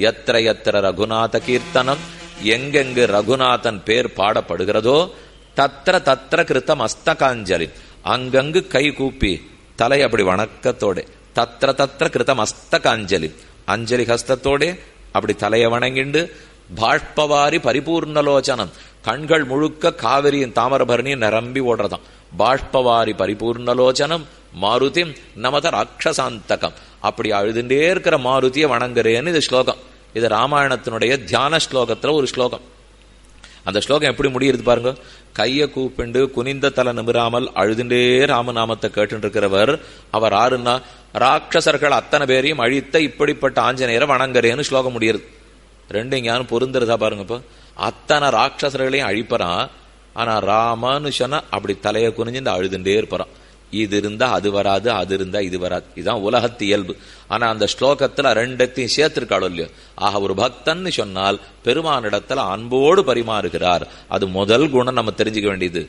எத்திர எத்திர ரகுநாத கீர்த்தனம், எங்கெங்கு ரகுநாதன் பேர் பாடப்படுகிறதோ தத்திர தத்திர கிருத்தம் அஸ்தகாஞ்சலி, அங்கங்கு கை கூப்பி தலை அப்படி வணக்கத்தோட, தத்திர தத்திர கிருத்தம் அஸ்தகாஞ்சலி, அஞ்சலி ஹஸ்தத்தோட அப்படி தலையை வணங்கிண்டு, பாஷ்பவாரி பரிபூர்ணலோச்சனம், கண்கள் முழுக்க காவிரியின் தாமரபரணியும் நிரம்பி ஓடுறதாம். பாஷ்பவாரி பரிபூர்ணலோச்சனம் மாருதி நமத ராட்சசாந்தகம், அப்படி அழுதுண்டே இருக்கிற மாருதியை வணங்குறேன்னு இது ஸ்லோகம். இது ராமாயணத்தினுடைய தியான ஸ்லோகத்துல ஒரு ஸ்லோகம். அந்த ஸ்லோகம் எப்படி முடியுது பாருங்க. கையை கூப்பிண்டு குனிந்த தலை நிமிராமல் அழுதுண்டே ராமநாமத்தை கேட்டு இருக்கிறவர் அவர் ஆறுன்னா, ராட்சசர்கள் அத்தனை பேரையும் அழித்த இப்படிப்பட்ட ஆஞ்சநேயரை வணங்குறேன்னு ஸ்லோகம் முடியுது. ரெண்டு ஞானம் பொருந்துறதா பாருங்க. இப்போ அத்தனை ராட்சசர்களையும் அழிப்பறான், ஆனா ராமன்னு சொன்னா அப்படி தலையை குனிஞ்சு இந்த அழுதுண்டே இருப்பான். இது இருந்தா அது வராது, அது இருந்தா இது வராது. இதுதான் உலகத்து இயல்பு. ஆனா அந்த ஸ்லோகத்துல ரெண்டத்தையும் சேர்த்திருக்காளோ இல்லையோ. ஆக ஒரு பக்தன்னு சொன்னால் பெருமானிடத்துல அன்போடு பரிமாறுகிறார். அது முதல் குணம் நம்ம தெரிஞ்சுக்க வேண்டியது.